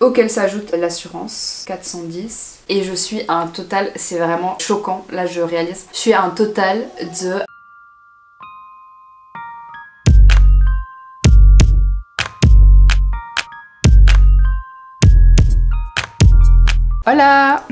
auquel s'ajoute l'assurance 410 et je suis à un total, c'est vraiment choquant, là je réalise, je suis à un total de voilà.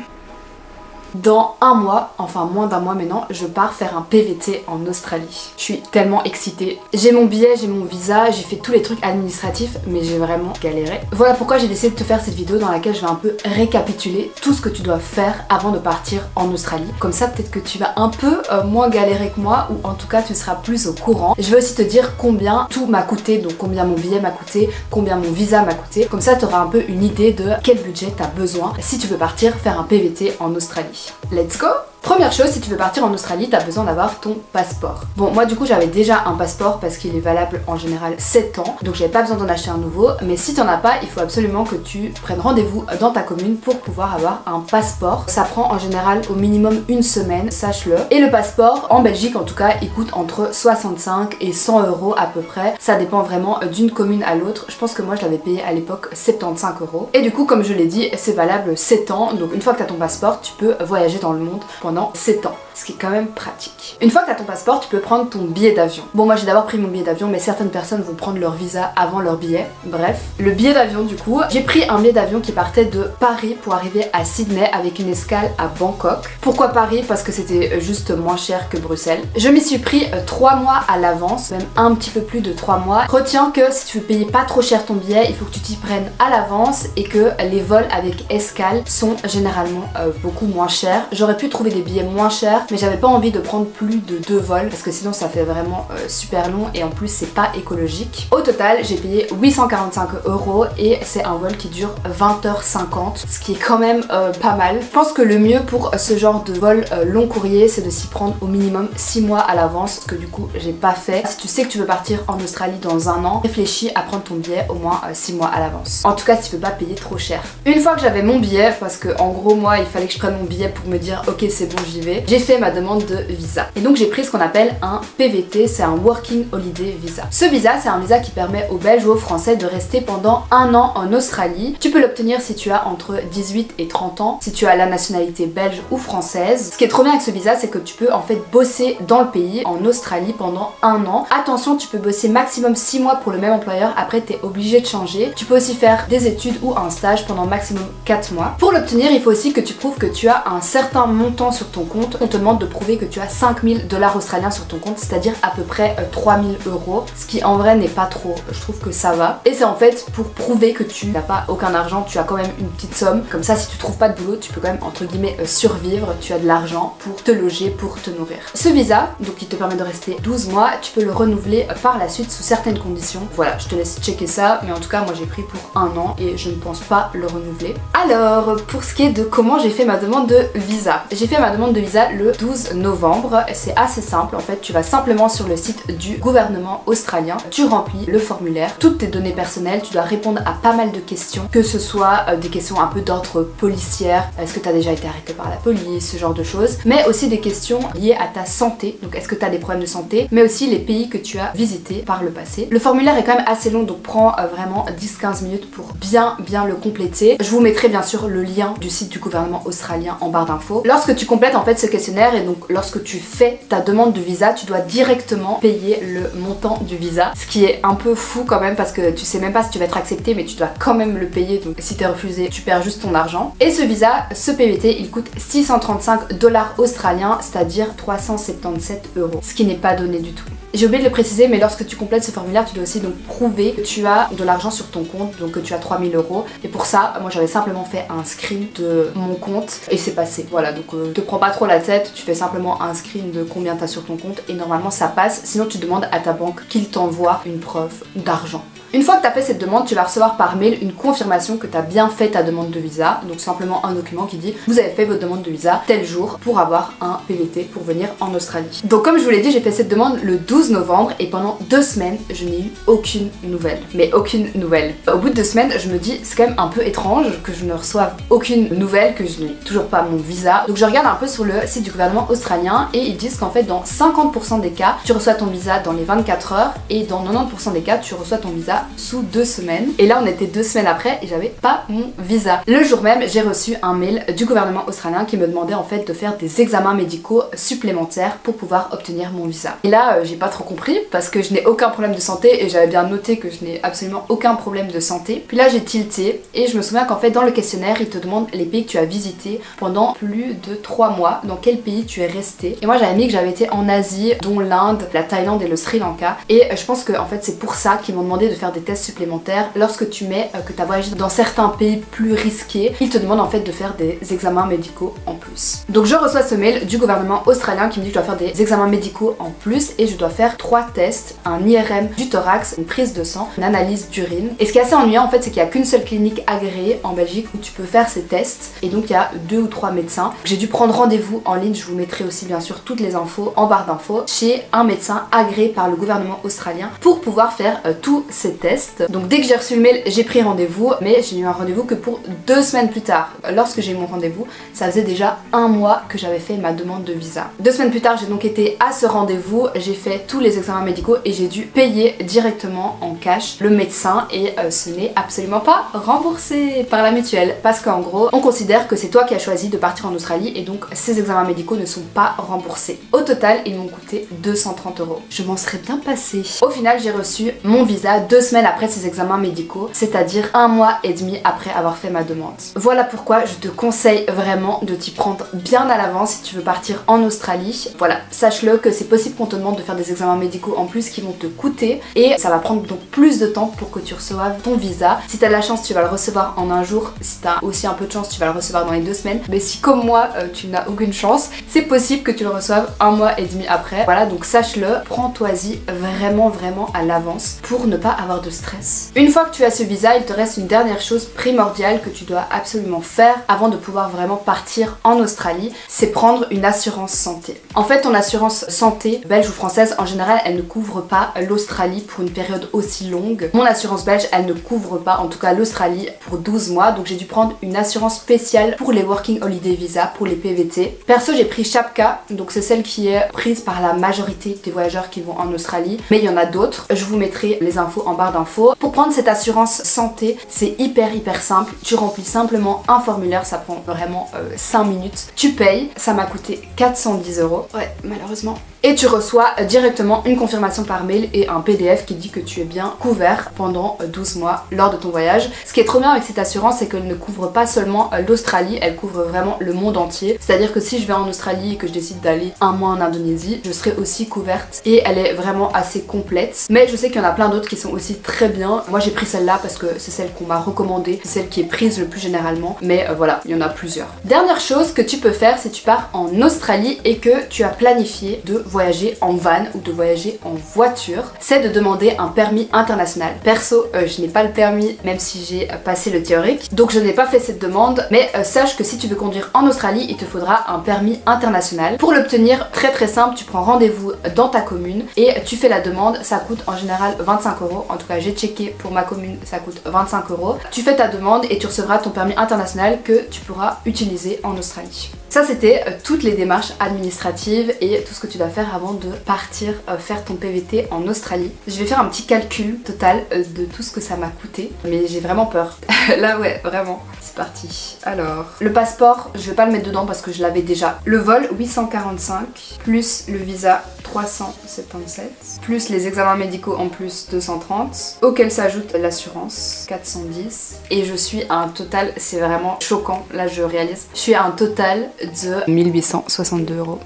Dans un mois, enfin moins d'un mois maintenant, je pars faire un PVT en Australie. Je suis tellement excitée. J'ai mon billet, j'ai mon visa, j'ai fait tous les trucs administratifs, mais j'ai vraiment galéré. Voilà pourquoi j'ai décidé de te faire cette vidéo dans laquelle je vais un peu récapituler tout ce que tu dois faire avant de partir en Australie. Comme ça, peut-être que tu vas un peu moins galérer que moi, ou en tout cas tu seras plus au courant. Je vais aussi te dire combien tout m'a coûté, donc combien mon billet m'a coûté, combien mon visa m'a coûté. Comme ça, tu auras un peu une idée de quel budget tu as besoin si tu veux partir faire un PVT en Australie. Let's go! Première chose, si tu veux partir en Australie, tu as besoin d'avoir ton passeport. Bon, moi du coup j'avais déjà un passeport parce qu'il est valable en général 7 ans, donc j'avais pas besoin d'en acheter un nouveau, mais si tu n'en as pas, il faut absolument que tu prennes rendez-vous dans ta commune pour pouvoir avoir un passeport. Ça prend en général au minimum une semaine, sache-le. Et le passeport, en Belgique en tout cas, il coûte entre 65 et 100 € à peu près. Ça dépend vraiment d'une commune à l'autre. Je pense que moi je l'avais payé à l'époque 75 €. Et du coup, comme je l'ai dit, c'est valable 7 ans, donc une fois que tu as ton passeport, tu peux voyager dans le monde pendant 7 ans, ce qui est quand même pratique. Une fois que tu as ton passeport, tu peux prendre ton billet d'avion. Bon, moi j'ai d'abord pris mon billet d'avion, mais certaines personnes vont prendre leur visa avant leur billet. Bref, le billet d'avion du coup, j'ai pris un billet d'avion qui partait de Paris pour arriver à Sydney avec une escale à Bangkok. Pourquoi Paris? Parce que c'était juste moins cher que Bruxelles. Je m'y suis pris 3 mois à l'avance, même un petit peu plus de 3 mois. Retiens que si tu veux payer pas trop cher ton billet, il faut que tu t'y prennes à l'avance et que les vols avec escale sont généralement beaucoup moins chers. J'aurais pu trouver des billets moins chers, mais j'avais pas envie de prendre plus de 2 vols parce que sinon ça fait vraiment super long et en plus c'est pas écologique. Au total, j'ai payé 845 € et c'est un vol qui dure 20h50, ce qui est quand même pas mal. Je pense que le mieux pour ce genre de vol long courrier, c'est de s'y prendre au minimum 6 mois à l'avance, ce que du coup j'ai pas fait. Si tu sais que tu veux partir en Australie dans un an, réfléchis à prendre ton billet au moins 6 mois à l'avance. En tout cas, si tu veux pas payer trop cher. Une fois que j'avais mon billet, parce que en gros moi il fallait que je prenne mon billet pour me dire ok c'est bon j'y vais, j'ai fait ma demande de visa. Et donc j'ai pris ce qu'on appelle un PVT, c'est un Working Holiday Visa. Ce visa, c'est un visa qui permet aux Belges ou aux Français de rester pendant un an en Australie. Tu peux l'obtenir si tu as entre 18 et 30 ans, si tu as la nationalité belge ou française. Ce qui est trop bien avec ce visa, c'est que tu peux en fait bosser dans le pays, en Australie, pendant un an. Attention, tu peux bosser maximum 6 mois pour le même employeur, après tu es obligé de changer. Tu peux aussi faire des études ou un stage pendant maximum 4 mois. Pour l'obtenir, il faut aussi que tu prouves que tu as un certain montant sur ton compte. On te demande de prouver que tu as 5000 $ australiens sur ton compte, c'est-à-dire à peu près 3000 €, ce qui en vrai n'est pas trop, je trouve que ça va. Et c'est en fait pour prouver que tu n'as pas aucun argent, tu as quand même une petite somme, comme ça si tu trouves pas de boulot, tu peux quand même entre guillemets survivre, tu as de l'argent pour te loger, pour te nourrir. Ce visa, donc qui te permet de rester 12 mois, tu peux le renouveler par la suite sous certaines conditions. Voilà, je te laisse checker ça, mais en tout cas moi j'ai pris pour un an et je ne pense pas le renouveler. Alors, pour ce qui est de comment j'ai fait ma demande de visa, j'ai fait ma demande de visa le 12 novembre, c'est assez simple en fait, tu vas simplement sur le site du gouvernement australien, tu remplis le formulaire, toutes tes données personnelles, tu dois répondre à pas mal de questions, que ce soit des questions un peu d'ordre policière, est-ce que tu as déjà été arrêté par la police, ce genre de choses, mais aussi des questions liées à ta santé, donc est-ce que tu as des problèmes de santé, mais aussi les pays que tu as visités par le passé. Le formulaire est quand même assez long, donc prends vraiment 10-15 minutes pour bien le compléter. Je vous mettrai bien sûr le lien du site du gouvernement australien en barre d'infos. Lorsque tu complètes en fait ce questionnaire et donc lorsque tu fais ta demande de visa, tu dois directement payer le montant du visa, ce qui est un peu fou quand même parce que tu sais même pas si tu vas être accepté, mais tu dois quand même le payer, donc si t'es refusé tu perds juste ton argent. Et ce visa, ce PVT, il coûte 635 $ australiens, c'est-à-dire 377 €, ce qui n'est pas donné du tout. J'ai oublié de le préciser, mais lorsque tu complètes ce formulaire, tu dois aussi donc prouver que tu as de l'argent sur ton compte, donc que tu as 3000 €. Et pour ça, moi j'avais simplement fait un screen de mon compte et c'est passé. Voilà, donc te prends pas trop la tête, tu fais simplement un screen de combien tu as sur ton compte et normalement ça passe. Sinon tu demandes à ta banque qu'il t'envoie une preuve d'argent. Une fois que tu as fait cette demande, tu vas recevoir par mail une confirmation que tu as bien fait ta demande de visa, donc simplement un document qui dit vous avez fait votre demande de visa tel jour pour avoir un PVT pour venir en Australie. Donc comme je vous l'ai dit, j'ai fait cette demande le 12 novembre et pendant 2 semaines, je n'ai eu aucune nouvelle. Mais aucune nouvelle. Au bout de 2 semaines, je me dis c'est quand même un peu étrange que je ne reçoive aucune nouvelle, que je n'ai toujours pas mon visa. Donc je regarde un peu sur le site du gouvernement australien et ils disent qu'en fait dans 50% des cas, tu reçois ton visa dans les 24 heures et dans 90% des cas, tu reçois ton visa visa sous 2 semaines. Et là on était 2 semaines après et j'avais pas mon visa. Le jour même j'ai reçu un mail du gouvernement australien qui me demandait en fait de faire des examens médicaux supplémentaires pour pouvoir obtenir mon visa. Et là j'ai pas trop compris parce que je n'ai aucun problème de santé et j'avais bien noté que je n'ai absolument aucun problème de santé. Puis là j'ai tilté et je me souviens qu'en fait dans le questionnaire il te demande les pays que tu as visités pendant plus de 3 mois, dans quel pays tu es resté. Et moi j'avais mis que j'avais été en Asie, dont l'Inde, la Thaïlande et le Sri Lanka. Et je pense que en fait c'est pour ça qu'ils m'ont demandé de faire des tests supplémentaires. Lorsque tu mets que tu as voyagé dans certains pays plus risqués, ils te demandent en fait de faire des examens médicaux en plus. Donc je reçois ce mail du gouvernement australien qui me dit que je dois faire des examens médicaux en plus et je dois faire 3 tests, un IRM du thorax, une prise de sang, une analyse d'urine. Et ce qui est assez ennuyant en fait c'est qu'il n'y a qu'une seule clinique agréée en Belgique où tu peux faire ces tests et donc il y a 2 ou 3 médecins. J'ai dû prendre rendez-vous en ligne, je vous mettrai aussi bien sûr toutes les infos en barre d'infos, chez un médecin agréé par le gouvernement australien pour pouvoir faire tous ces tests. Donc dès que j'ai reçu le mail j'ai pris rendez-vous, mais j'ai eu un rendez-vous que pour 2 semaines plus tard. Lorsque j'ai eu mon rendez-vous ça faisait déjà 1 mois que j'avais fait ma demande de visa. 2 semaines plus tard j'ai donc été à ce rendez-vous, j'ai fait tous les examens médicaux et j'ai dû payer directement en cash le médecin et ce n'est absolument pas remboursé par la mutuelle parce qu'en gros on considère que c'est toi qui as choisi de partir en Australie et donc ces examens médicaux ne sont pas remboursés. Au total ils m'ont coûté 230 €. Je m'en serais bien passée. Au final j'ai reçu mon visa 2 semaines après ces examens médicaux, c'est-à-dire 1 mois et demi après avoir fait ma demande. Voilà pourquoi je te conseille vraiment de t'y prendre bien à l'avance si tu veux partir en Australie. Voilà, sache-le que c'est possible qu'on te demande de faire des examens médicaux en plus qui vont te coûter et ça va prendre donc plus de temps pour que tu reçoives ton visa. Si tu as de la chance tu vas le recevoir en un jour, si tu as aussi un peu de chance tu vas le recevoir dans les 2 semaines, mais si comme moi tu n'as aucune chance, c'est possible que tu le reçoives 1 mois et demi après. Voilà, donc sache-le, prends-toi-y vraiment à l'avance pour ne pas avoir de stress. Une fois que tu as ce visa, il te reste une dernière chose primordiale que tu dois absolument faire avant de pouvoir vraiment partir en Australie, c'est prendre une assurance santé. En fait ton assurance santé, belge ou française, en général elle ne couvre pas l'Australie pour une période aussi longue. Mon assurance belge elle ne couvre pas en tout cas l'Australie pour 12 mois, donc j'ai dû prendre une assurance spéciale pour les Working Holiday Visa, pour les PVT. Perso j'ai pris Shapka, donc c'est celle qui est prise par la majorité des voyageurs qui vont en Australie, mais il y en a d'autres, je vous mettrai les infos en barre d'infos. Pour prendre cette assurance santé c'est hyper simple, tu remplis simplement un formulaire, ça prend vraiment 5 minutes, tu payes, ça m'a coûté 410 €, ouais malheureusement. Et tu reçois directement une confirmation par mail et un PDF qui dit que tu es bien couvert pendant 12 mois lors de ton voyage. Ce qui est trop bien avec cette assurance, c'est qu'elle ne couvre pas seulement l'Australie, elle couvre vraiment le monde entier. C'est-à-dire que si je vais en Australie et que je décide d'aller 1 mois en Indonésie, je serai aussi couverte et elle est vraiment assez complète. Mais je sais qu'il y en a plein d'autres qui sont aussi très bien. Moi j'ai pris celle-là parce que c'est celle qu'on m'a recommandée, c'est celle qui est prise le plus généralement. Mais voilà, il y en a plusieurs. Dernière chose que tu peux faire si tu pars en Australie et que tu as planifié de voyager en van ou de voyager en voiture, c'est de demander un permis international. Perso, je n'ai pas le permis même si j'ai passé le théorique, donc je n'ai pas fait cette demande, mais sache que si tu veux conduire en Australie, il te faudra un permis international. Pour l'obtenir, très simple, tu prends rendez-vous dans ta commune et tu fais la demande, ça coûte en général 25 €, en tout cas j'ai checké pour ma commune, ça coûte 25 €. Tu fais ta demande et tu recevras ton permis international que tu pourras utiliser en Australie. Ça c'était toutes les démarches administratives et tout ce que tu dois faire avant de partir faire ton PVT en Australie. Je vais faire un petit calcul total de tout ce que ça m'a coûté, mais j'ai vraiment peur. Là ouais, vraiment. C'est parti. Alors, le passeport, je vais pas le mettre dedans parce que je l'avais déjà. Le vol, 845, plus le visa, 377, plus les examens médicaux en plus, 230, auquel s'ajoute l'assurance, 410. Et je suis à un total, c'est vraiment choquant, là je réalise, je suis à un total de 1862 €.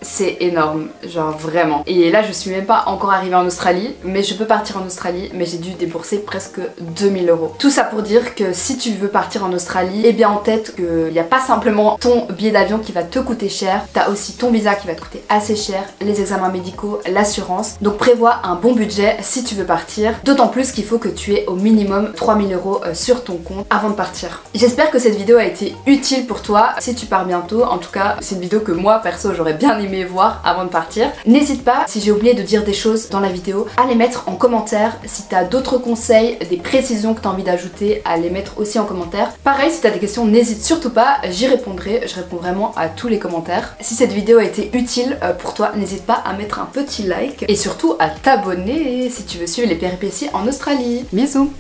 C'est énorme, genre vraiment. Et là je suis même pas encore arrivée en Australie, mais je peux partir en Australie, mais j'ai dû débourser presque 2000 €. Tout ça pour dire que si tu veux partir en Australie, aie bien en tête qu'il n'y a pas simplement ton billet d'avion qui va te coûter cher, t'as aussi ton visa qui va te coûter assez cher, les examens médicaux, l'assurance. Donc prévois un bon budget si tu veux partir, d'autant plus qu'il faut que tu aies au minimum 3000 € sur ton compte avant de partir. J'espère que cette vidéo a été utile pour toi si tu pars bientôt. En tout cas c'est une vidéo que moi perso j'aurais bien aimé aimé voir avant de partir. N'hésite pas, si j'ai oublié de dire des choses dans la vidéo, à les mettre en commentaire. Si t'as d'autres conseils, des précisions que t'as envie d'ajouter, à les mettre aussi en commentaire. Pareil, si t'as des questions, n'hésite surtout pas, j'y répondrai. Je réponds vraiment à tous les commentaires. Si cette vidéo a été utile pour toi, n'hésite pas à mettre un petit like et surtout à t'abonner si tu veux suivre les péripéties en Australie. Bisous!